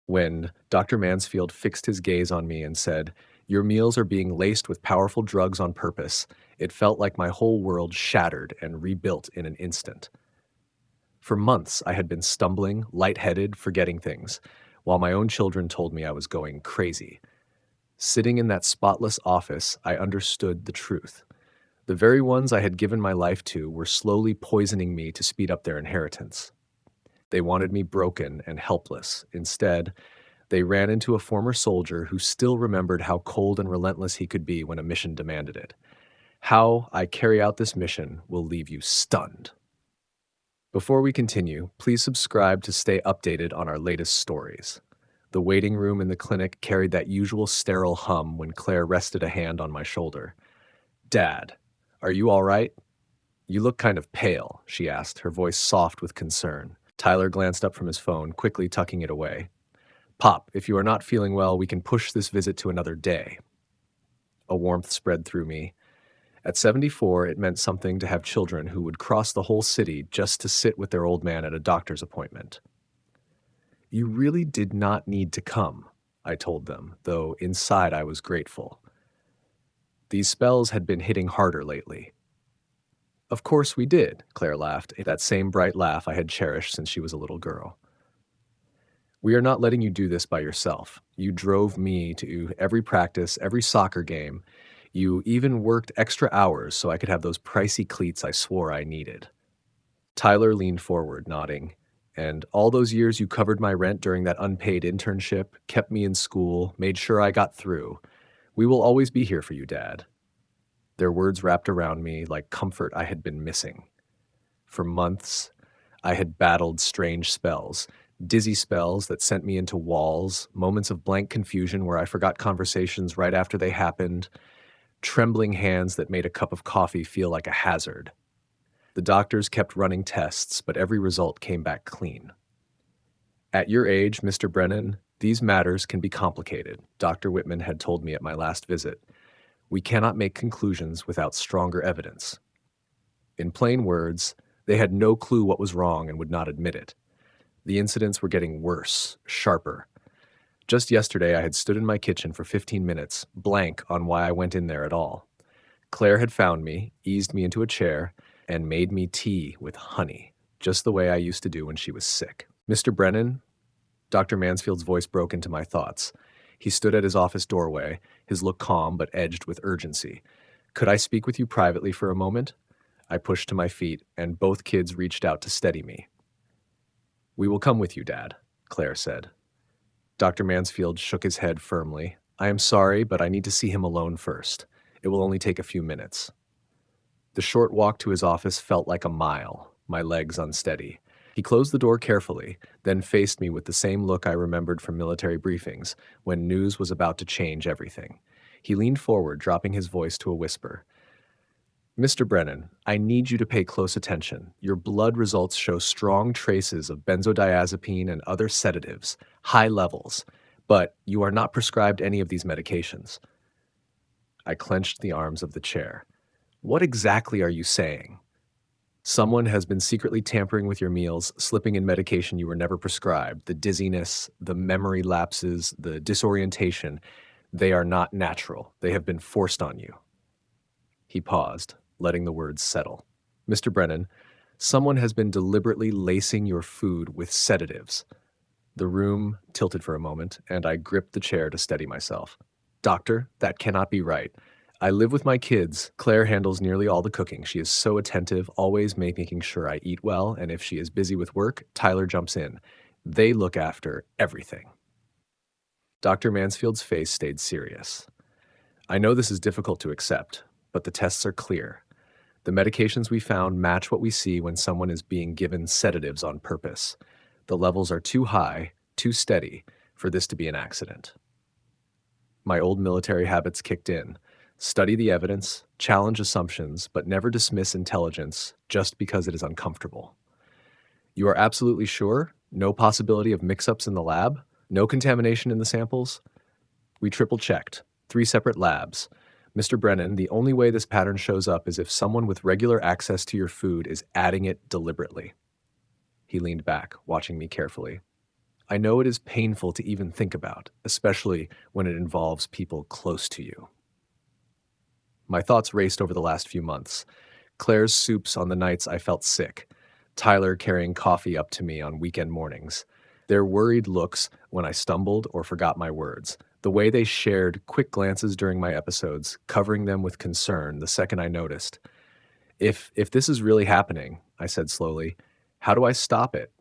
When Dr. Mansfield fixed his gaze on me and said, "Your meals are being laced with powerful drugs on purpose," it felt like my whole world shattered and rebuilt in an instant. For months, I had been stumbling, lightheaded, forgetting things, while my own children told me I was going crazy. Sitting in that spotless office, I understood the truth. The very ones I had given my life to were slowly poisoning me to speed up their inheritance. They wanted me broken and helpless. Instead, they ran into a former soldier who still remembered how cold and relentless he could be when a mission demanded it. How I carry out this mission will leave you stunned. Before we continue, please subscribe to stay updated on our latest stories. The waiting room in the clinic carried that usual sterile hum when Claire rested a hand on my shoulder. "Dad, are you all right? You look kind of pale," she asked, her voice soft with concern. Tyler glanced up from his phone, quickly tucking it away. "Pop, if you are not feeling well, we can push this visit to another day." A warmth spread through me. At 74, it meant something to have children who would cross the whole city just to sit with their old man at a doctor's appointment. "You really did not need to come," I told them, though inside I was grateful. These spells had been hitting harder lately. "Of course we did," Claire laughed, that same bright laugh I had cherished since she was a little girl. "We are not letting you do this by yourself. You drove me to every practice, every soccer game. You even worked extra hours so I could have those pricey cleats I swore I needed." Tyler leaned forward, nodding. "And all those years you covered my rent during that unpaid internship, kept me in school, made sure I got through. We will always be here for you, Dad." Their words wrapped around me like comfort I had been missing. For months, I had battled strange spells, dizzy spells that sent me into walls, moments of blank confusion where I forgot conversations right after they happened, trembling hands that made a cup of coffee feel like a hazard. The doctors kept running tests, but every result came back clean. "At your age, Mr. Brennan, these matters can be complicated," Dr. Whitman had told me at my last visit. "We cannot make conclusions without stronger evidence." In plain words, they had no clue what was wrong and would not admit it. The incidents were getting worse, sharper. Just yesterday, I had stood in my kitchen for 15 minutes, blank on why I went in there at all. Claire had found me, eased me into a chair, and made me tea with honey, just the way I used to do when she was sick. "Mr. Brennan?" Dr. Mansfield's voice broke into my thoughts. He stood at his office doorway, his look calm but edged with urgency. "Could I speak with you privately for a moment?" I pushed to my feet, and both kids reached out to steady me. "We will come with you, Dad," Claire said. Dr. Mansfield shook his head firmly. "I am sorry, but I need to see him alone first. It will only take a few minutes." The short walk to his office felt like a mile, my legs unsteady. He closed the door carefully, then faced me with the same look I remembered from military briefings, when news was about to change everything. He leaned forward, dropping his voice to a whisper. "Mr. Brennan, I need you to pay close attention. Your blood results show strong traces of benzodiazepine and other sedatives, high levels, but you are not prescribed any of these medications." I clenched the arms of the chair. "What exactly are you saying?" "Someone has been secretly tampering with your meals, slipping in medication you were never prescribed. The dizziness, the memory lapses, the disorientation, they are not natural. They have been forced on you." He paused, letting the words settle. "Mr. Brennan, someone has been deliberately lacing your food with sedatives." The room tilted for a moment, and I gripped the chair to steady myself. "Doctor, that cannot be right. I live with my kids. Claire handles nearly all the cooking. She is so attentive, always making sure I eat well, and if she is busy with work, Tyler jumps in. They look after everything." Dr. Mansfield's face stayed serious. "I know this is difficult to accept, but the tests are clear. The medications we found match what we see when someone is being given sedatives on purpose. The levels are too high, too steady, for this to be an accident." My old military habits kicked in. Study the evidence, challenge assumptions, but never dismiss intelligence just because it is uncomfortable. "You are absolutely sure? No possibility of mix-ups in the lab? No contamination in the samples?" "We triple-checked. 3 separate labs. Mr. Brennan, the only way this pattern shows up is if someone with regular access to your food is adding it deliberately." He leaned back, watching me carefully. I know it is painful to even think about, especially when it involves people close to you. My thoughts raced over the last few months. Claire's soups on the nights I felt sick, Tyler carrying coffee up to me on weekend mornings, their worried looks when I stumbled or forgot my words, the way they shared quick glances during my episodes, covering them with concern the second I noticed. If this is really happening, I said slowly, how do I stop it?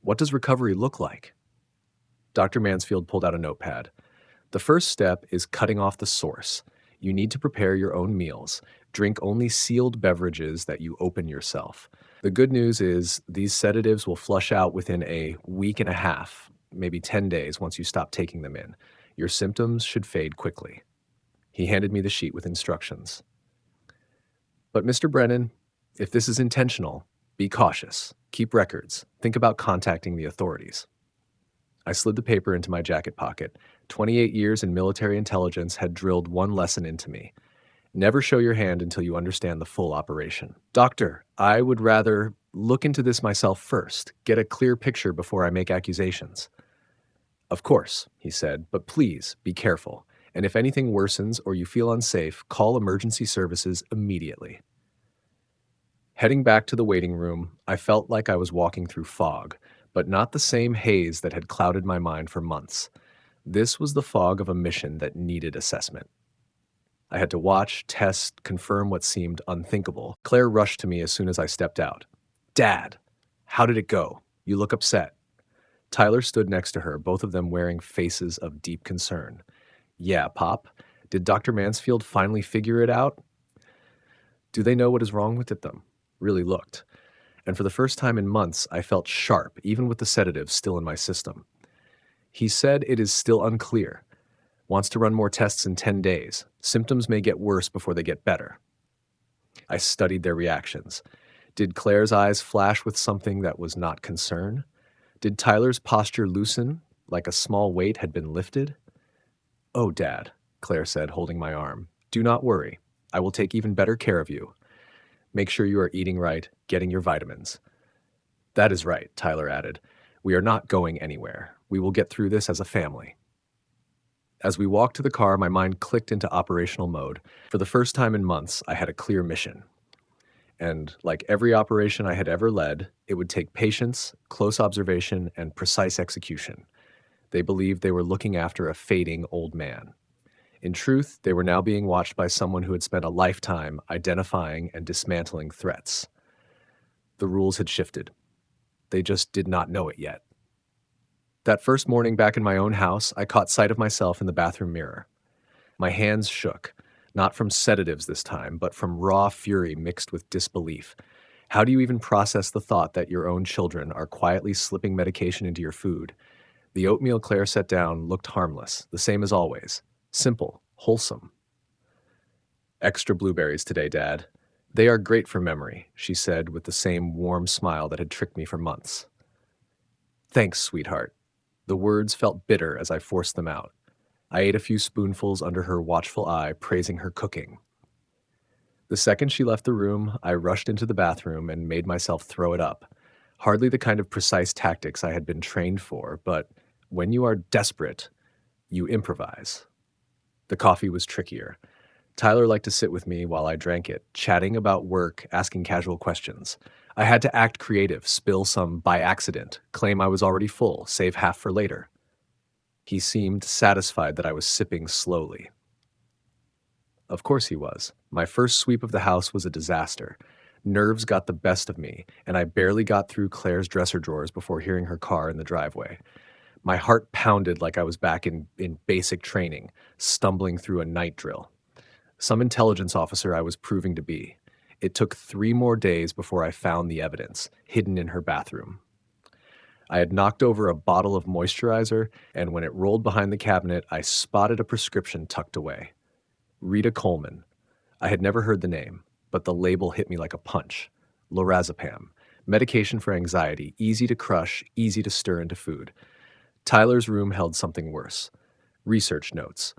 What does recovery look like? Dr. Mansfield pulled out a notepad. The first step is cutting off the source. You need to prepare your own meals. Drink only sealed beverages that you open yourself. The good news is these sedatives will flush out within a week and a half, maybe 10 days once you stop taking them in. Your symptoms should fade quickly. He handed me the sheet with instructions. But Mr. Brennan, if this is intentional, be cautious. Keep records. Think about contacting the authorities. I slid the paper into my jacket pocket. 28 years in military intelligence had drilled one lesson into me. Never show your hand until you understand the full operation. Doctor, I would rather look into this myself first, get a clear picture before I make accusations. Of course, he said, but please be careful. And if anything worsens or you feel unsafe, call emergency services immediately. Heading back to the waiting room, I felt like I was walking through fog, but not the same haze that had clouded my mind for months. This was the fog of a mission that needed assessment. I had to watch, test, confirm what seemed unthinkable. Claire rushed to me as soon as I stepped out. Dad, how did it go? You look upset. Tyler stood next to her, both of them wearing faces of deep concern. Yeah, Pop. Did Dr. Mansfield finally figure it out? Do they know what is wrong with them? Really looked. And for the first time in months, I felt sharp, even with the sedative still in my system. He said it is still unclear. Wants to run more tests in 10 days. Symptoms may get worse before they get better. I studied their reactions. Did Claire's eyes flash with something that was not concern? Did Tyler's posture loosen, like a small weight had been lifted? Oh, Dad, Claire said, holding my arm. Do not worry. I will take even better care of you. Make sure you are eating right, getting your vitamins. That is right, Tyler added. We are not going anywhere. We will get through this as a family. As we walked to the car, my mind clicked into operational mode. For the first time in months, I had a clear mission. And like every operation I had ever led, it would take patience, close observation, and precise execution. They believed they were looking after a fading old man. In truth, they were now being watched by someone who had spent a lifetime identifying and dismantling threats. The rules had shifted. They just did not know it yet. That first morning back in my own house, I caught sight of myself in the bathroom mirror. My hands shook, not from sedatives this time, but from raw fury mixed with disbelief. How do you even process the thought that your own children are quietly slipping medication into your food? The oatmeal Claire set down looked harmless, the same as always. Simple, wholesome. Extra blueberries today, Dad. They are great for memory, she said with the same warm smile that had tricked me for months. Thanks, sweetheart. The words felt bitter as I forced them out. I ate a few spoonfuls under her watchful eye, praising her cooking. The second she left the room, I rushed into the bathroom and made myself throw it up. Hardly the kind of precise tactics I had been trained for, but when you are desperate, you improvise. The coffee was trickier. Tyler liked to sit with me while I drank it, chatting about work, asking casual questions. I had to act creative, spill some by accident, claim I was already full, save half for later. He seemed satisfied that I was sipping slowly. Of course he was. My first sweep of the house was a disaster. Nerves got the best of me, and I barely got through Claire's dresser drawers before hearing her car in the driveway. My heart pounded like I was back in basic training, stumbling through a night drill. Some intelligence officer I was proving to be. It took 3 more days before I found the evidence, hidden in her bathroom. I had knocked over a bottle of moisturizer, and when it rolled behind the cabinet, I spotted a prescription tucked away. Rita Coleman. I had never heard the name, but the label hit me like a punch. Lorazepam. Medication for anxiety, easy to crush, easy to stir into food. Tyler's room held something worse. Research notes.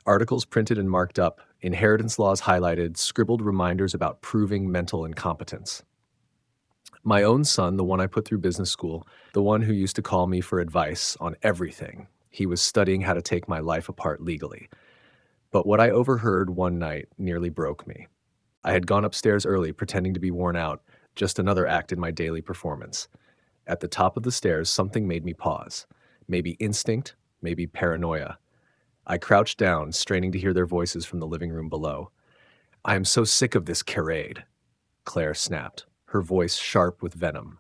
Articles printed and marked up, inheritance laws highlighted, scribbled reminders about proving mental incompetence. My own son, the one I put through business school, the one who used to call me for advice on everything. He was studying how to take my life apart legally. But what I overheard one night nearly broke me. I had gone upstairs early, pretending to be worn out, just another act in my daily performance. At the top of the stairs, something made me pause. Maybe instinct, maybe paranoia. I crouched down, straining to hear their voices from the living room below. "I am so sick of this charade," Claire snapped, her voice sharp with venom.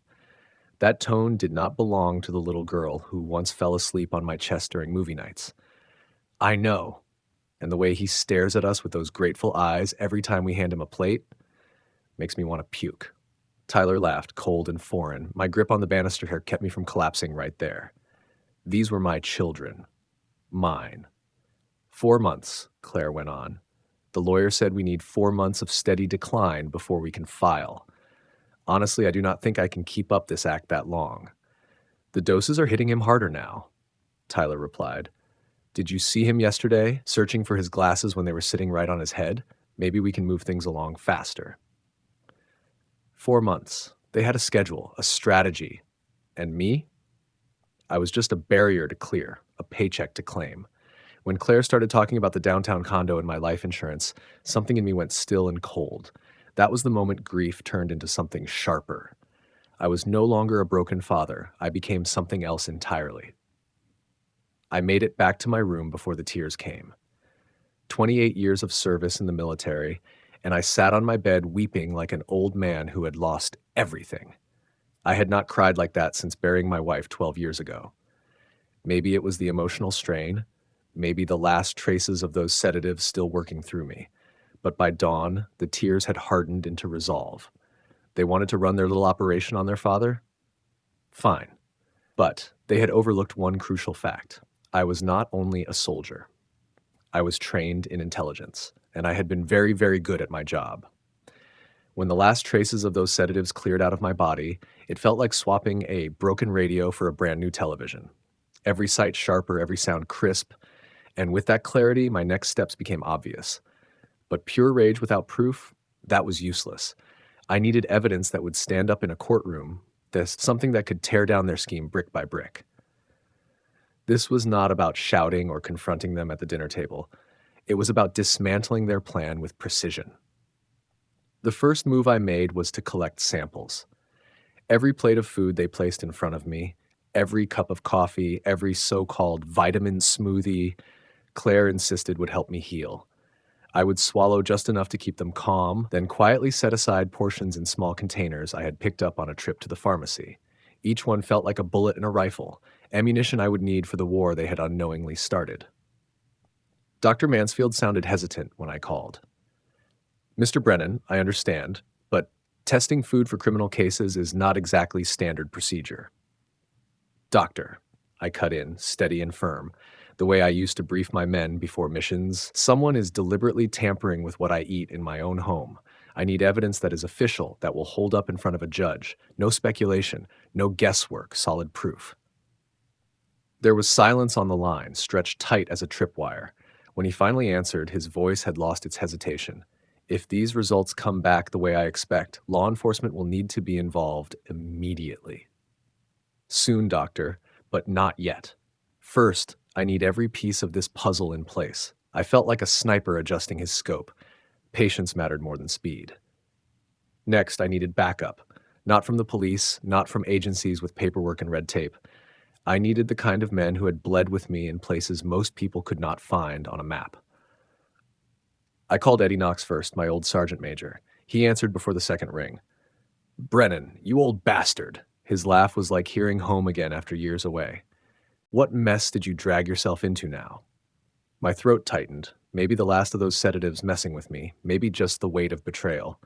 That tone did not belong to the little girl who once fell asleep on my chest during movie nights. "I know." And the way he stares at us with those grateful eyes every time we hand him a plate makes me want to puke. Tyler laughed, cold and foreign. My grip on the banister here kept me from collapsing right there. These were my children. Mine. 4 months, Claire went on. The lawyer said we need 4 months of steady decline before we can file. Honestly, I do not think I can keep up this act that long. The doses are hitting him harder now, Tyler replied. Did you see him yesterday, searching for his glasses when they were sitting right on his head? Maybe we can move things along faster. 4 months. They had a schedule, a strategy. And me? I was just a barrier to clear, a paycheck to claim. When Claire started talking about the downtown condo and my life insurance, something in me went still and cold. That was the moment grief turned into something sharper. I was no longer a broken father. I became something else entirely. I made it back to my room before the tears came. 28 years of service in the military, and I sat on my bed weeping like an old man who had lost everything. I had not cried like that since burying my wife 12 years ago. Maybe it was the emotional strain, maybe the last traces of those sedatives still working through me. But by dawn, the tears had hardened into resolve. They wanted to run their little operation on their father? Fine. But they had overlooked one crucial fact. I was not only a soldier. I was trained in intelligence, and I had been very, very good at my job. When the last traces of those sedatives cleared out of my body, it felt like swapping a broken radio for a brand new television. Every sight sharper, every sound crisp, and with that clarity, my next steps became obvious. But pure rage without proof, that was useless. I needed evidence that would stand up in a courtroom, something that could tear down their scheme brick by brick. This was not about shouting or confronting them at the dinner table. It was about dismantling their plan with precision. The first move I made was to collect samples. Every plate of food they placed in front of me, every cup of coffee, every so-called vitamin smoothie, Claire insisted would help me heal. I would swallow just enough to keep them calm, then quietly set aside portions in small containers I had picked up on a trip to the pharmacy. Each one felt like a bullet in a rifle, ammunition I would need for the war they had unknowingly started. Dr. Mansfield sounded hesitant when I called. Mr. Brennan, I understand, but testing food for criminal cases is not exactly standard procedure. Doctor, I cut in, steady and firm, the way I used to brief my men before missions. Someone is deliberately tampering with what I eat in my own home. I need evidence that is official, that will hold up in front of a judge. No speculation, no guesswork, solid proof. There was silence on the line, stretched tight as a tripwire. When he finally answered, his voice had lost its hesitation. If these results come back the way I expect, law enforcement will need to be involved immediately. Soon, doctor, but not yet. First, I need every piece of this puzzle in place. I felt like a sniper adjusting his scope. Patience mattered more than speed. Next, I needed backup. Not from the police, not from agencies with paperwork and red tape. I needed the kind of men who had bled with me in places most people could not find on a map. I called Eddie Knox first, my old sergeant major. He answered before the second ring. Brennan, you old bastard. His laugh was like hearing home again after years away. What mess did you drag yourself into now? My throat tightened, maybe the last of those sedatives messing with me, maybe just the weight of betrayal.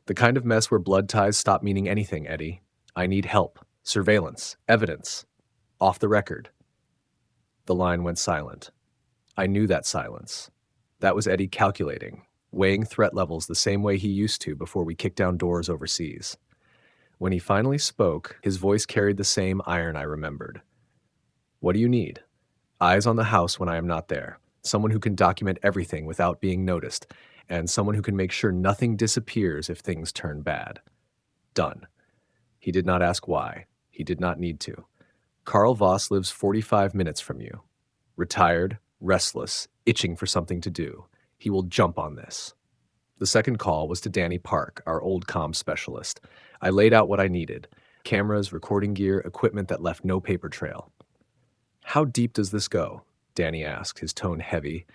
The kind of mess where blood ties stop meaning anything, Eddie. I need help, surveillance, evidence. Off the record. The line went silent. I knew that silence. That was Eddie calculating, weighing threat levels the same way he used to before we kicked down doors overseas. When he finally spoke, his voice carried the same iron I remembered. What do you need? Eyes on the house when I am not there. Someone who can document everything without being noticed, and someone who can make sure nothing disappears if things turn bad. Done. He did not ask why. He did not need to. Karl Voss lives 45 minutes from you. Retired, restless, itching for something to do. He will jump on this. The second call was to Danny Park, our old comm specialist. I laid out what I needed: cameras, recording gear, equipment that left no paper trail. How deep does this go? Danny asked, his tone heavy.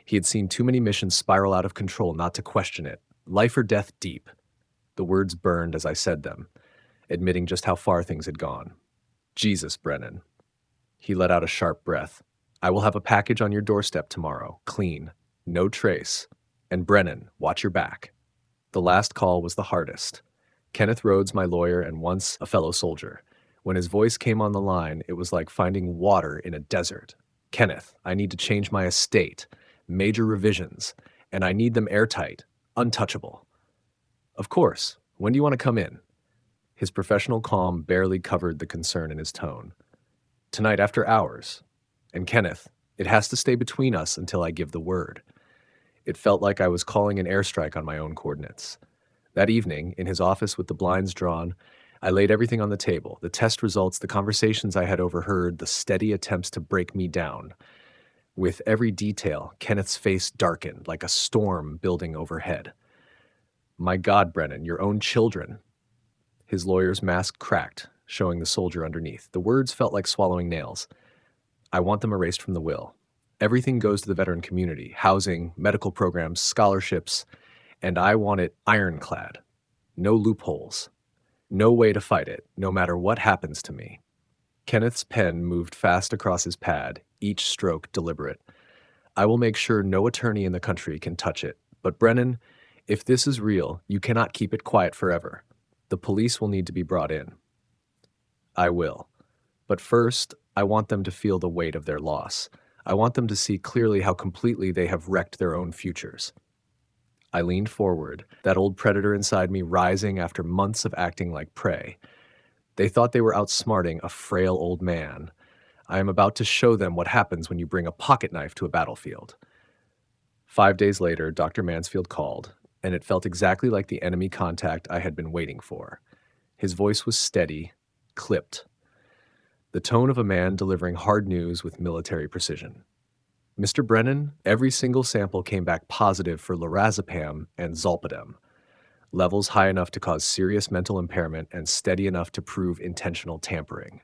He had seen too many missions spiral out of control not to question it. Life or death deep. The words burned as I said them, admitting just how far things had gone. Jesus, Brennan. He let out a sharp breath. I will have a package on your doorstep tomorrow, clean, no trace. And Brennan, watch your back. The last call was the hardest. Kenneth Rhodes, my lawyer and once a fellow soldier. When his voice came on the line, it was like finding water in a desert. Kenneth, I need to change my estate. Major revisions. And I need them airtight, untouchable. Of course. When do you want to come in? His professional calm barely covered the concern in his tone. Tonight after hours. And Kenneth, it has to stay between us until I give the word. It felt like I was calling an airstrike on my own coordinates. That evening, in his office with the blinds drawn, I laid everything on the table: the test results, the conversations I had overheard, the steady attempts to break me down. With every detail, Kenneth's face darkened like a storm building overhead. My God, Brennan, your own children. His lawyer's mask cracked, showing the soldier underneath. The words felt like swallowing nails. I want them erased from the will. Everything goes to the veteran community: housing, medical programs, scholarships, and I want it ironclad. No loopholes. No way to fight it, no matter what happens to me. Kenneth's pen moved fast across his pad, each stroke deliberate. I will make sure no attorney in the country can touch it. But Brennan, if this is real, you cannot keep it quiet forever. The police will need to be brought in. I will. But first, I want them to feel the weight of their loss. I want them to see clearly how completely they have wrecked their own futures. I leaned forward, that old predator inside me rising after months of acting like prey. They thought they were outsmarting a frail old man. I am about to show them what happens when you bring a pocket knife to a battlefield. 5 days later, Dr. Mansfield called, and it felt exactly like the enemy contact I had been waiting for. His voice was steady, clipped. The tone of a man delivering hard news with military precision. Mr. Brennan, every single sample came back positive for lorazepam and zolpidem, levels high enough to cause serious mental impairment and steady enough to prove intentional tampering.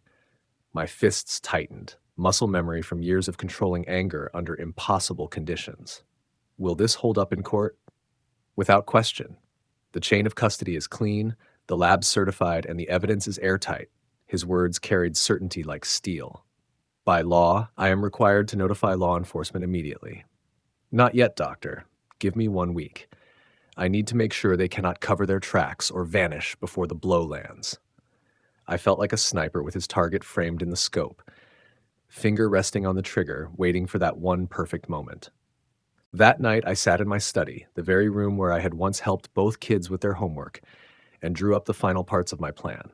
My fists tightened, muscle memory from years of controlling anger under impossible conditions. Will this hold up in court? Without question. The chain of custody is clean, the lab's certified, and the evidence is airtight. His words carried certainty like steel. By law, I am required to notify law enforcement immediately. Not yet, doctor. Give me 1 week. I need to make sure they cannot cover their tracks or vanish before the blow lands. I felt like a sniper with his target framed in the scope, finger resting on the trigger, waiting for that one perfect moment. That night, I sat in my study, the very room where I had once helped both kids with their homework, and drew up the final parts of my plan.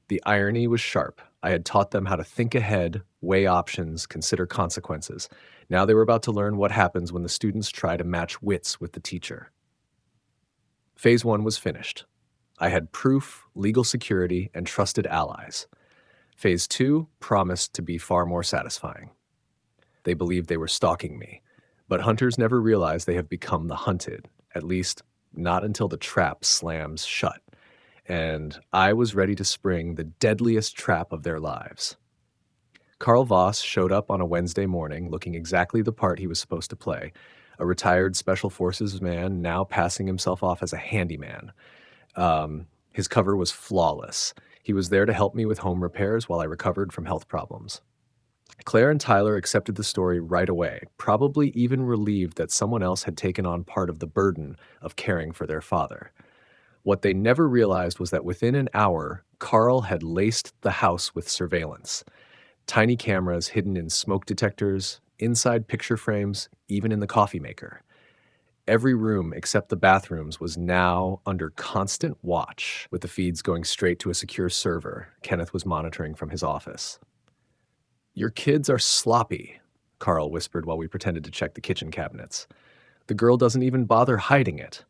The irony was sharp. I had taught them how to think ahead, weigh options, consider consequences. Now they were about to learn what happens when the students try to match wits with the teacher. Phase 1 was finished. I had proof, legal security, and trusted allies. Phase 2 promised to be far more satisfying. They believed they were stalking me, but hunters never realize they have become the hunted, at least not until the trap slams shut. And I was ready to spring the deadliest trap of their lives. Karl Voss showed up on a Wednesday morning looking exactly the part he was supposed to play, a retired Special Forces man now passing himself off as a handyman. His cover was flawless. He was there to help me with home repairs while I recovered from health problems. Claire and Tyler accepted the story right away, probably even relieved that someone else had taken on part of the burden of caring for their father. What they never realized was that within an hour, Karl had laced the house with surveillance. Tiny cameras hidden in smoke detectors, inside picture frames, even in the coffee maker. Every room except the bathrooms was now under constant watch, with the feeds going straight to a secure server Kenneth was monitoring from his office. "Your kids are sloppy," Karl whispered while we pretended to check the kitchen cabinets. "The girl doesn't even bother hiding it."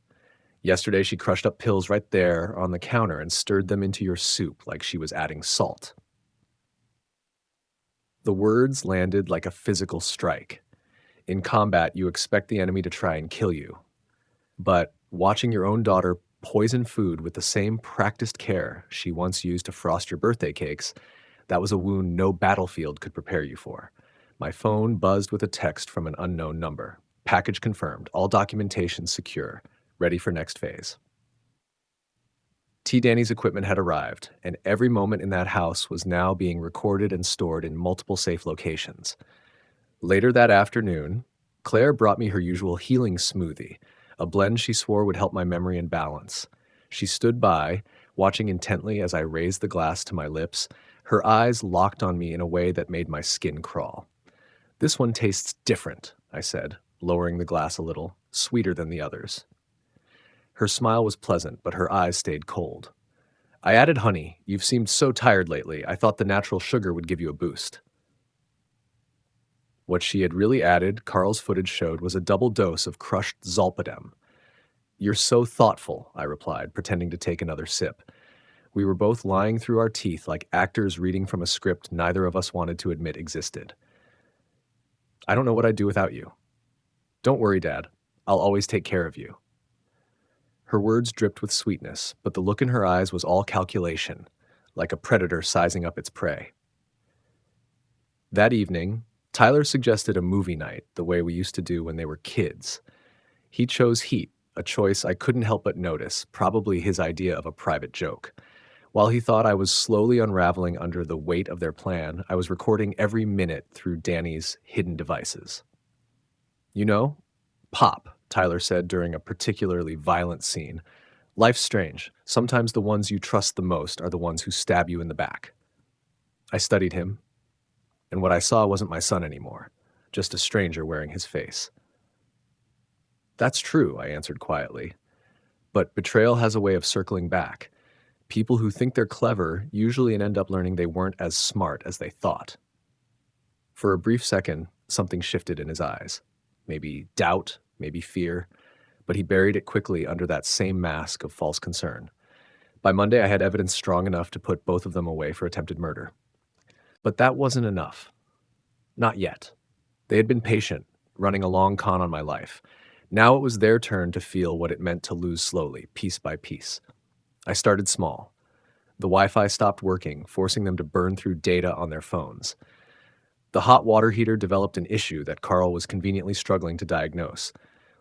Yesterday, she crushed up pills right there on the counter and stirred them into your soup like she was adding salt. The words landed like a physical strike. In combat, you expect the enemy to try and kill you. But watching your own daughter poison food with the same practiced care she once used to frost your birthday cakes, that was a wound no battlefield could prepare you for. My phone buzzed with a text from an unknown number. Package confirmed, all documentation secure, ready for next phase. T. Danny's equipment had arrived, and every moment in that house was now being recorded and stored in multiple safe locations. Later that afternoon, Claire brought me her usual healing smoothie, a blend she swore would help my memory and balance. She stood by, watching intently as I raised the glass to my lips, her eyes locked on me in a way that made my skin crawl. "This one tastes different," I said, lowering the glass a little, "sweeter than the others." Her smile was pleasant, but her eyes stayed cold. "I added honey. You've seemed so tired lately. I thought the natural sugar would give you a boost." What she had really added, Carl's footage showed, was a double dose of crushed zolpidem. "You're so thoughtful," I replied, pretending to take another sip. We were both lying through our teeth like actors reading from a script neither of us wanted to admit existed. "I don't know what I'd do without you." "Don't worry, Dad. I'll always take care of you." Her words dripped with sweetness, but the look in her eyes was all calculation, like a predator sizing up its prey. That evening, Tyler suggested a movie night the way we used to do when they were kids. He chose Heat, a choice I couldn't help but notice, probably his idea of a private joke. While he thought I was slowly unraveling under the weight of their plan, I was recording every minute through Danny's hidden devices. "You know, Pop," Tyler said during a particularly violent scene. "Life's strange. Sometimes the ones you trust the most are the ones who stab you in the back." I studied him, and what I saw wasn't my son anymore, just a stranger wearing his face. "That's true," I answered quietly. "But betrayal has a way of circling back. People who think they're clever usually end up learning they weren't as smart as they thought." For a brief second, something shifted in his eyes. Maybe doubt, maybe fear, but he buried it quickly under that same mask of false concern. By Monday, I had evidence strong enough to put both of them away for attempted murder. But that wasn't enough. Not yet. They had been patient, running a long con on my life. Now it was their turn to feel what it meant to lose slowly, piece by piece. I started small. The Wi-Fi stopped working, forcing them to burn through data on their phones. The hot water heater developed an issue that Carl was conveniently struggling to diagnose.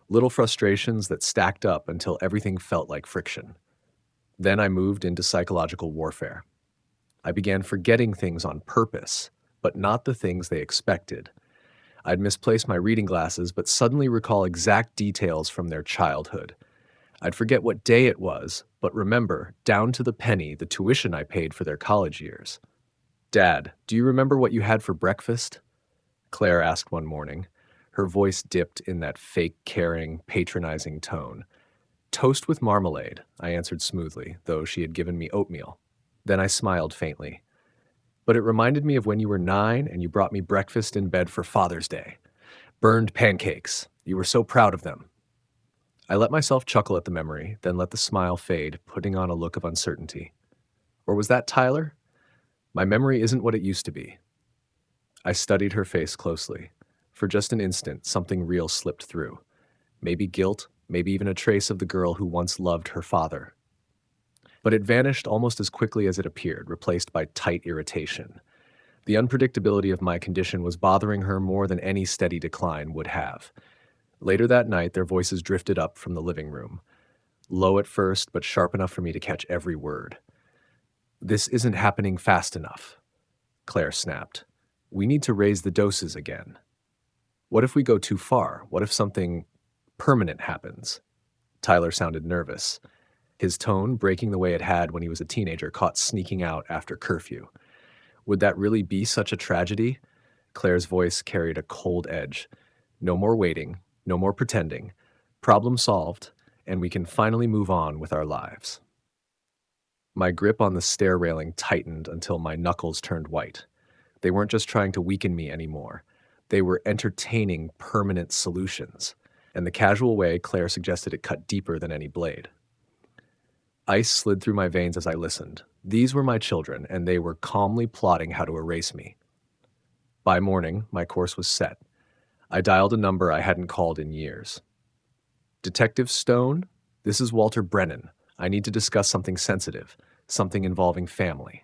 Little frustrations that stacked up until everything felt like friction. Then I moved into psychological warfare. I began forgetting things on purpose, but not the things they expected. I'd misplace my reading glasses, but suddenly recall exact details from their childhood. I'd forget what day it was, but remember, down to the penny, the tuition I paid for their college years. "Dad, do you remember what you had for breakfast?" Claire asked one morning. Her voice dipped in that fake, caring, patronizing tone. "Toast with marmalade," I answered smoothly, though she had given me oatmeal. Then I smiled faintly. "But it reminded me of when you were 9 and you brought me breakfast in bed for Father's Day. Burned pancakes. You were so proud of them." I let myself chuckle at the memory, then let the smile fade, putting on a look of uncertainty. Or was that Tyler? My memory isn't what it used to be. I studied her face closely. For just an instant, something real slipped through. Maybe guilt, maybe even a trace of the girl who once loved her father. But it vanished almost as quickly as it appeared, replaced by tight irritation. The unpredictability of my condition was bothering her more than any steady decline would have. Later that night, their voices drifted up from the living room. Low at first, but sharp enough for me to catch every word. "This isn't happening fast enough," Claire snapped. "We need to raise the doses again." "What if we go too far? What if something permanent happens?" Tyler sounded nervous. His tone, breaking the way it had when he was a teenager, caught sneaking out after curfew. "Would that really be such a tragedy?" Claire's voice carried a cold edge. "No more waiting, no more pretending. Problem solved, and we can finally move on with our lives." My grip on the stair railing tightened until my knuckles turned white. They weren't just trying to weaken me anymore. They were entertaining permanent solutions. and the casual way Claire suggested it cut deeper than any blade. Ice slid through my veins as I listened. These were my children, and they were calmly plotting how to erase me. By morning, my course was set. I dialed a number I hadn't called in years. Detective Stone, this is Walter Brennan. I need to discuss something sensitive, something involving family.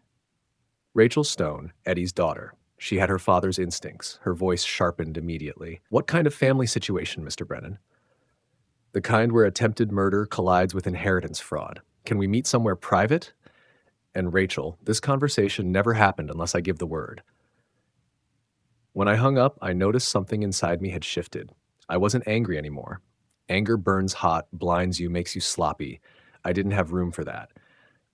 Rachel Stone, Eddie's daughter. She had her father's instincts. Her voice sharpened immediately. What kind of family situation, Mr. Brennan? The kind where attempted murder collides with inheritance fraud. Can we meet somewhere private? And Rachel, this conversation never happened unless I give the word. When I hung up, I noticed something inside me had shifted. I wasn't angry anymore. Anger burns hot, blinds you, makes you sloppy. I didn't have room for that.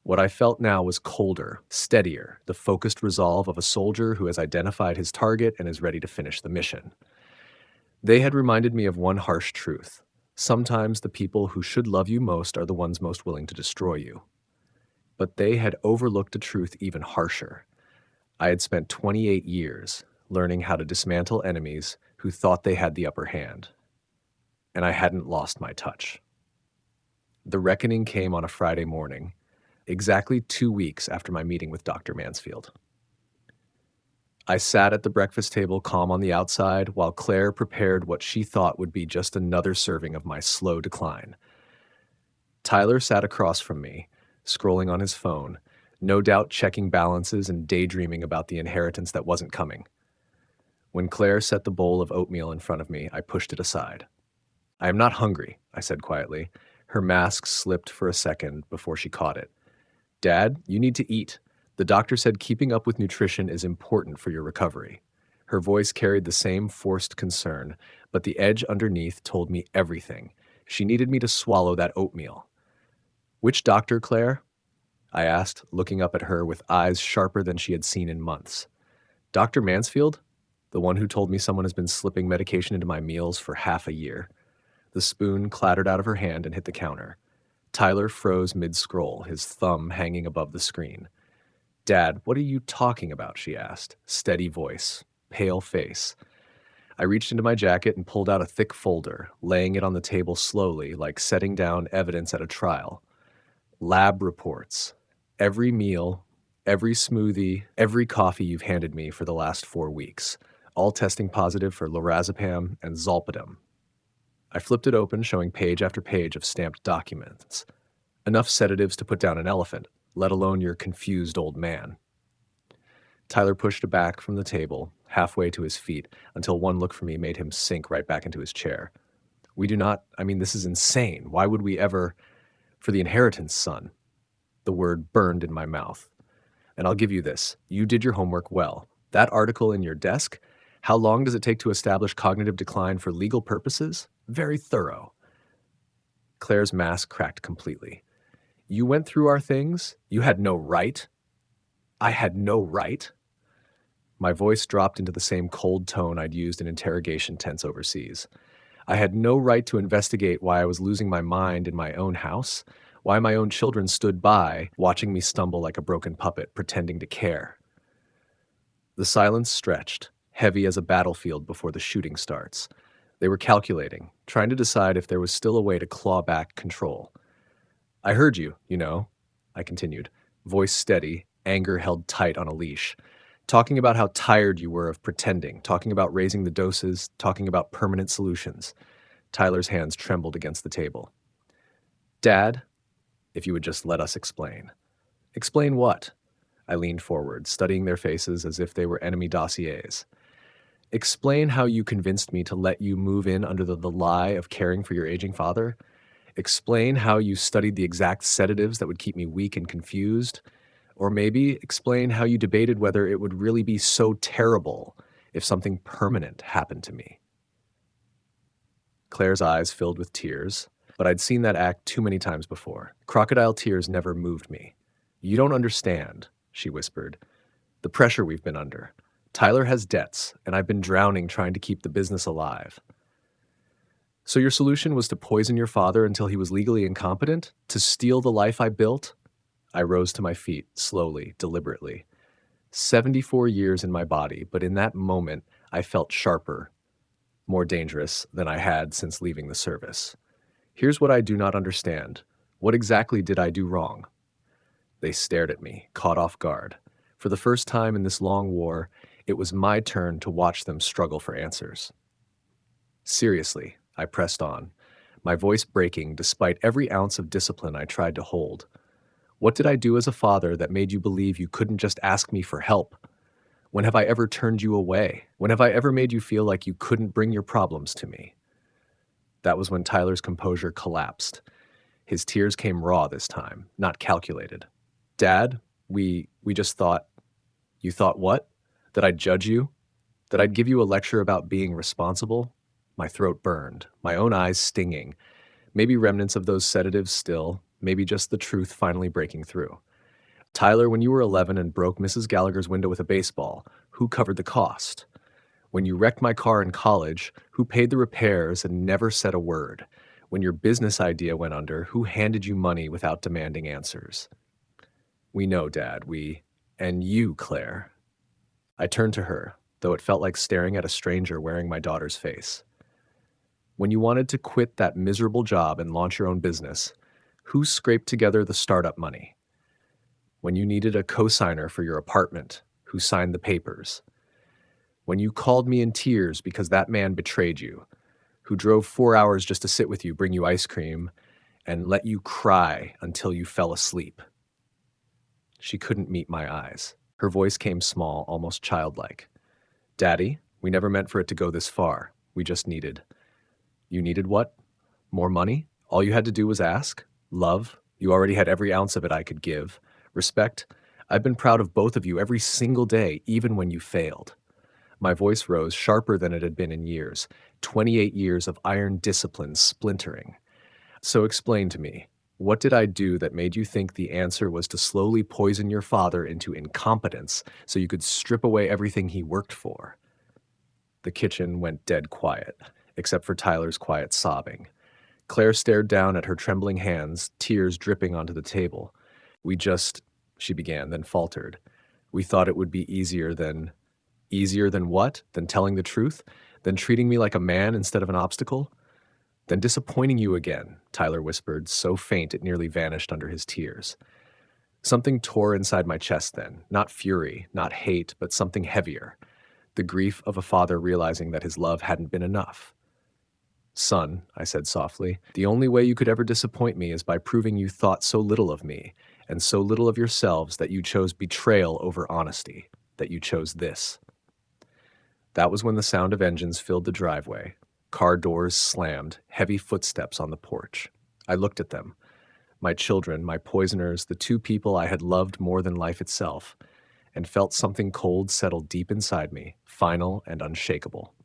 What I felt now was colder, steadier, the focused resolve of a soldier who has identified his target and is ready to finish the mission. They had reminded me of one harsh truth. Sometimes the people who should love you most are the ones most willing to destroy you. But they had overlooked a truth even harsher. I had spent 28 years learning how to dismantle enemies who thought they had the upper hand. And I hadn't lost my touch. The reckoning came on a Friday morning, exactly 2 weeks after my meeting with Dr. Mansfield. I sat at the breakfast table calm on the outside while Claire prepared what she thought would be just another serving of my slow decline. Tyler sat across from me, scrolling on his phone, no doubt checking balances and daydreaming about the inheritance that wasn't coming. When Claire set the bowl of oatmeal in front of me, I pushed it aside. I am not hungry, I said quietly. Her mask slipped for a second before she caught it. Dad, you need to eat. The doctor said keeping up with nutrition is important for your recovery. Her voice carried the same forced concern, but the edge underneath told me everything. She needed me to swallow that oatmeal. Which doctor, Claire? I asked, looking up at her with eyes sharper than she had seen in months. Dr. Mansfield? The one who told me someone has been slipping medication into my meals for half a year. The spoon clattered out of her hand and hit the counter. Tyler froze mid-scroll, his thumb hanging above the screen. Dad, what are you talking about? She asked. Steady voice, pale face. I reached into my jacket and pulled out a thick folder, laying it on the table slowly, like setting down evidence at a trial. Lab reports. Every meal, every smoothie, every coffee you've handed me for the last 4 weeks, all testing positive for lorazepam and zolpidem. I flipped it open, showing page after page of stamped documents. Enough sedatives to put down an elephant, let alone your confused old man. Tyler pushed back from the table, halfway to his feet, until one look from me made him sink right back into his chair. This is insane. Why would we ever... For the inheritance, son. The word burned in my mouth. And I'll give you this. You did your homework well. That article in your desk, how long does it take to establish cognitive decline for legal purposes? Very thorough. Claire's mask cracked completely. You went through our things? You had no right? I had no right? My voice dropped into the same cold tone I'd used in interrogation tents overseas. I had no right to investigate why I was losing my mind in my own house, why my own children stood by, watching me stumble like a broken puppet, pretending to care. The silence stretched, heavy as a battlefield before the shooting starts. They were calculating, trying to decide if there was still a way to claw back control. I heard you, I continued, voice steady, anger held tight on a leash, talking about how tired you were of pretending, talking about raising the doses, talking about permanent solutions. Tyler's hands trembled against the table. Dad, if you would just let us explain. Explain what? I leaned forward, studying their faces as if they were enemy dossiers. Explain how you convinced me to let you move in under the lie of caring for your aging father. Explain how you studied the exact sedatives that would keep me weak and confused. Or maybe explain how you debated whether it would really be so terrible if something permanent happened to me. Claire's eyes filled with tears, but I'd seen that act too many times before. Crocodile tears never moved me. You don't understand, she whispered. The pressure we've been under. Tyler has debts, and I've been drowning trying to keep the business alive. So your solution was to poison your father until he was legally incompetent? To steal the life I built? I rose to my feet, slowly, deliberately. 74 years in my body, but in that moment, I felt sharper, more dangerous than I had since leaving the service. Here's what I do not understand. What exactly did I do wrong? They stared at me, caught off guard. For the first time in this long war, it was my turn to watch them struggle for answers. Seriously, I pressed on, my voice breaking despite every ounce of discipline I tried to hold. What did I do as a father that made you believe you couldn't just ask me for help? When have I ever turned you away? When have I ever made you feel like you couldn't bring your problems to me? That was when Tyler's composure collapsed. His tears came raw this time, not calculated. Dad, we just thought. You thought what? That I'd judge you? That I'd give you a lecture about being responsible? My throat burned, my own eyes stinging. Maybe remnants of those sedatives still, maybe just the truth finally breaking through. Tyler, when you were 11 and broke Mrs. Gallagher's window with a baseball, who covered the cost? When you wrecked my car in college, who paid the repairs and never said a word? When your business idea went under, who handed you money without demanding answers? We know, Dad, and you, Claire. I turned to her, though it felt like staring at a stranger wearing my daughter's face. When you wanted to quit that miserable job and launch your own business, who scraped together the startup money? When you needed a co-signer for your apartment, who signed the papers? When you called me in tears because that man betrayed you, who drove 4 hours just to sit with you, bring you ice cream, and let you cry until you fell asleep. She couldn't meet my eyes. Her voice came small, almost childlike. Daddy, we never meant for it to go this far. We just needed. You needed what? More money? All you had to do was ask? Love? You already had every ounce of it I could give. Respect? I've been proud of both of you every single day, even when you failed. My voice rose, sharper than it had been in years. 28 years of iron discipline splintering. So explain to me, what did I do that made you think the answer was to slowly poison your father into incompetence so you could strip away everything he worked for? The kitchen went dead quiet, except for Tyler's quiet sobbing. Claire stared down at her trembling hands, tears dripping onto the table. She began, then faltered. We thought it would be easier than... Easier than what? Than telling the truth? Than treating me like a man instead of an obstacle? Than disappointing you again, Tyler whispered, so faint it nearly vanished under his tears. Something tore inside my chest then, not fury, not hate, but something heavier. The grief of a father realizing that his love hadn't been enough. Son, I said softly, the only way you could ever disappoint me is by proving you thought so little of me, and so little of yourselves that you chose betrayal over honesty, that you chose this. That was when the sound of engines filled the driveway. Car doors slammed, heavy footsteps on the porch. I looked at them. My children, my poisoners, the two people I had loved more than life itself, and felt something cold settle deep inside me, final and unshakable.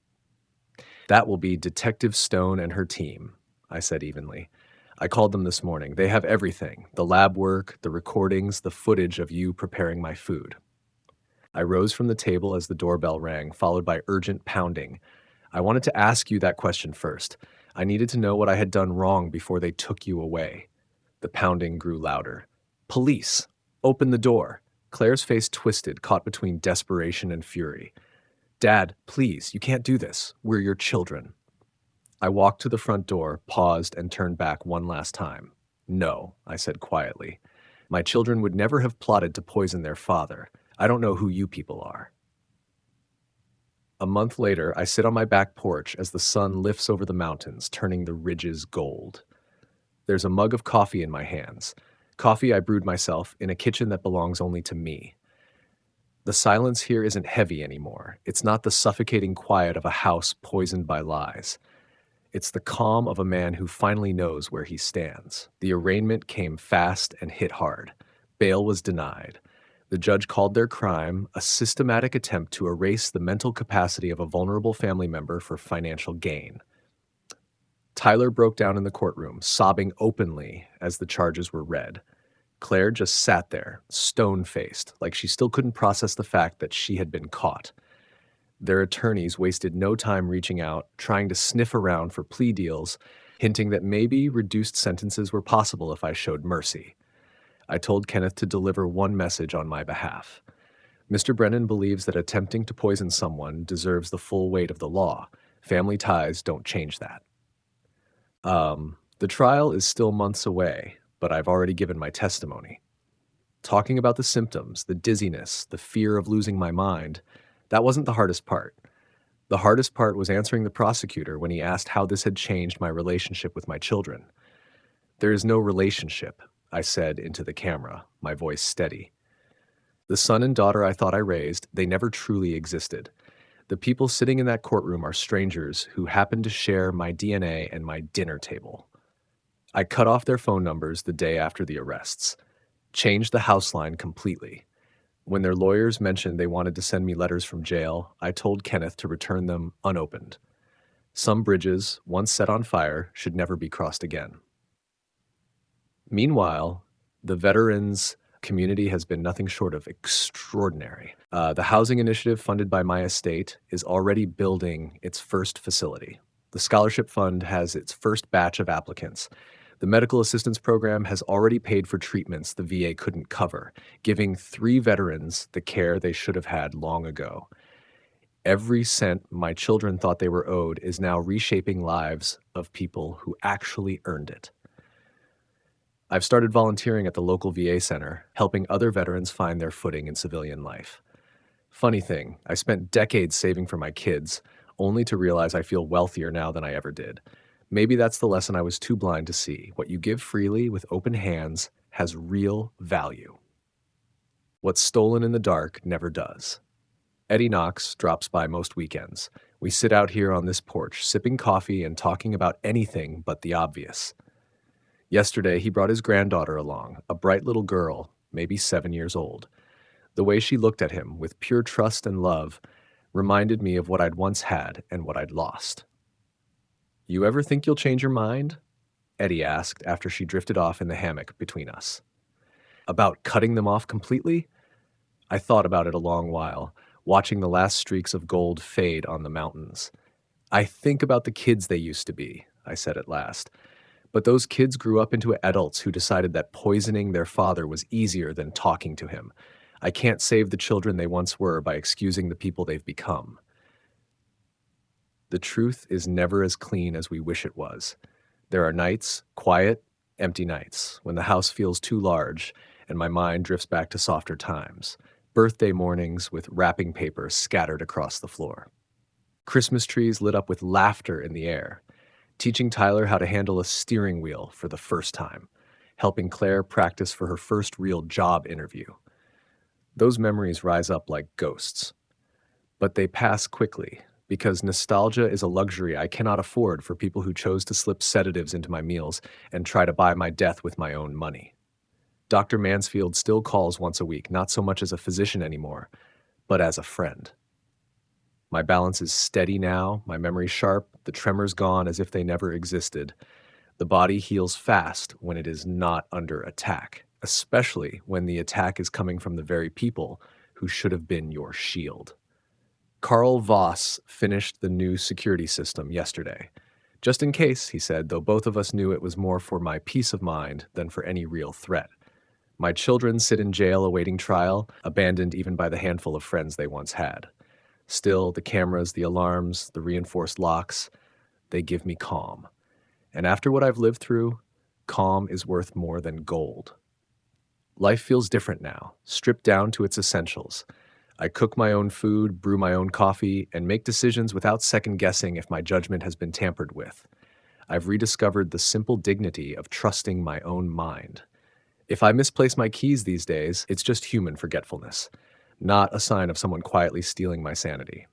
That will be Detective Stone and her team, I said evenly. I called them this morning. They have everything, the lab work, the recordings, the footage of you preparing my food. I rose from the table as the doorbell rang, followed by urgent pounding. I wanted to ask you that question first. I needed to know what I had done wrong before they took you away. The pounding grew louder. Police! Open the door! Claire's face twisted, caught between desperation and fury. Dad, please, you can't do this. We're your children. I walked to the front door, paused, and turned back one last time. No, I said quietly. My children would never have plotted to poison their father. I don't know who you people are. A month later, I sit on my back porch as the sun lifts over the mountains, turning the ridges gold. There's a mug of coffee in my hands. Coffee I brewed myself in a kitchen that belongs only to me. The silence here isn't heavy anymore. It's not the suffocating quiet of a house poisoned by lies. It's the calm of a man who finally knows where he stands. The arraignment came fast and hit hard. Bail was denied. The judge called their crime a systematic attempt to erase the mental capacity of a vulnerable family member for financial gain. Tyler broke down in the courtroom, sobbing openly as the charges were read. Claire just sat there, stone-faced, like she still couldn't process the fact that she had been caught. Their attorneys wasted no time reaching out, trying to sniff around for plea deals, hinting that maybe reduced sentences were possible if I showed mercy. I told Kenneth to deliver one message on my behalf. Mr. Brennan believes that attempting to poison someone deserves the full weight of the law, Family ties don't change that. The trial is still months away, but I've already given my testimony. Talking about the symptoms, the dizziness, the fear of losing my mind, that wasn't the hardest part. The hardest part was answering the prosecutor when he asked how this had changed my relationship with my children. There is no relationship, I said into the camera, my voice steady. The son and daughter I thought I raised, they never truly existed. The people sitting in that courtroom are strangers who happen to share my DNA and my dinner table. I cut off their phone numbers the day after the arrests, changed the house line completely. When their lawyers mentioned they wanted to send me letters from jail, I told Kenneth to return them unopened. Some bridges, once set on fire, should never be crossed again. Meanwhile, the veterans community has been nothing short of extraordinary. The housing initiative funded by my estate is already building its first facility. The scholarship fund has its first batch of applicants. The medical assistance program has already paid for treatments the VA couldn't cover, giving 3 veterans the care they should have had long ago. Every cent my children thought they were owed is now reshaping lives of people who actually earned it. I've started volunteering at the local VA center, helping other veterans find their footing in civilian life. Funny thing, I spent decades saving for my kids, only to realize I feel wealthier now than I ever did. Maybe that's the lesson I was too blind to see. What you give freely with open hands has real value. What's stolen in the dark never does. Eddie Knox drops by most weekends. We sit out here on this porch, sipping coffee and talking about anything but the obvious. Yesterday, he brought his granddaughter along, a bright little girl, maybe 7 years old. The way she looked at him with pure trust and love reminded me of what I'd once had and what I'd lost. "You ever think you'll change your mind?" Eddie asked after she drifted off in the hammock between us. About cutting them off completely? I thought about it a long while, watching the last streaks of gold fade on the mountains. "I think about the kids they used to be," I said at last. But those kids grew up into adults who decided that poisoning their father was easier than talking to him. I can't save the children they once were by excusing the people they've become. The truth is never as clean as we wish it was. There are nights, quiet, empty nights, when the house feels too large and my mind drifts back to softer times. Birthday mornings with wrapping paper scattered across the floor. Christmas trees lit up with laughter in the air. Teaching Tyler how to handle a steering wheel for the first time. Helping Claire practice for her first real job interview. Those memories rise up like ghosts. But they pass quickly, because nostalgia is a luxury I cannot afford for people who chose to slip sedatives into my meals and try to buy my death with my own money. Dr. Mansfield still calls once a week, not so much as a physician anymore, but as a friend. My balance is steady now, my memory sharp, the tremors gone as if they never existed. The body heals fast when it is not under attack, especially when the attack is coming from the very people who should have been your shield. Carl Voss finished the new security system yesterday. Just in case, he said, though both of us knew it was more for my peace of mind than for any real threat. My children sit in jail awaiting trial, abandoned even by the handful of friends they once had. Still, the cameras, the alarms, the reinforced locks, they give me calm. And after what I've lived through, calm is worth more than gold. Life feels different now, stripped down to its essentials. I cook my own food, brew my own coffee, and make decisions without second-guessing if my judgment has been tampered with. I've rediscovered the simple dignity of trusting my own mind. If I misplace my keys these days, it's just human forgetfulness, not a sign of someone quietly stealing my sanity.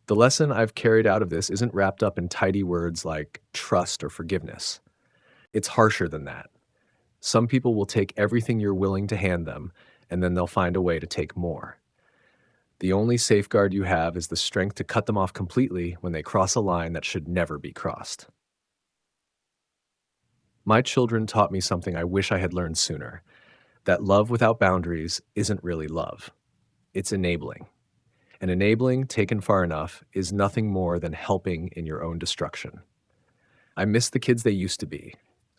The lesson I've carried out of this isn't wrapped up in tidy words like trust or forgiveness. It's harsher than that. Some people will take everything you're willing to hand them, and then they'll find a way to take more. The only safeguard you have is the strength to cut them off completely when they cross a line that should never be crossed. My children taught me something I wish I had learned sooner, that love without boundaries isn't really love. It's enabling. And enabling, taken far enough, is nothing more than helping in your own destruction. I miss the kids they used to be.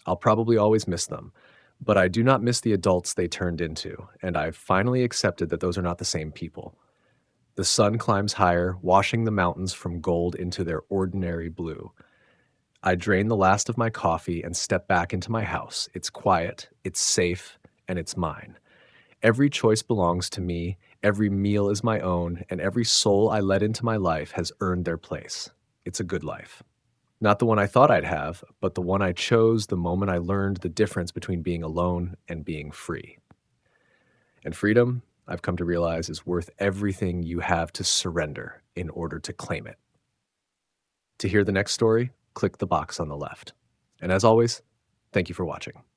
I'll probably always miss them, but I do not miss the adults they turned into, and I've finally accepted that those are not the same people. The sun climbs higher, washing the mountains from gold into their ordinary blue. I drain the last of my coffee and step back into my house. It's quiet, it's safe, and it's mine. Every choice belongs to me, every meal is my own, and every soul I let into my life has earned their place. It's a good life. Not the one I thought I'd have, but the one I chose the moment I learned the difference between being alone and being free. And freedom, I've come to realize, is worth everything you have to surrender in order to claim it. To hear the next story, click the box on the left. And as always, thank you for watching.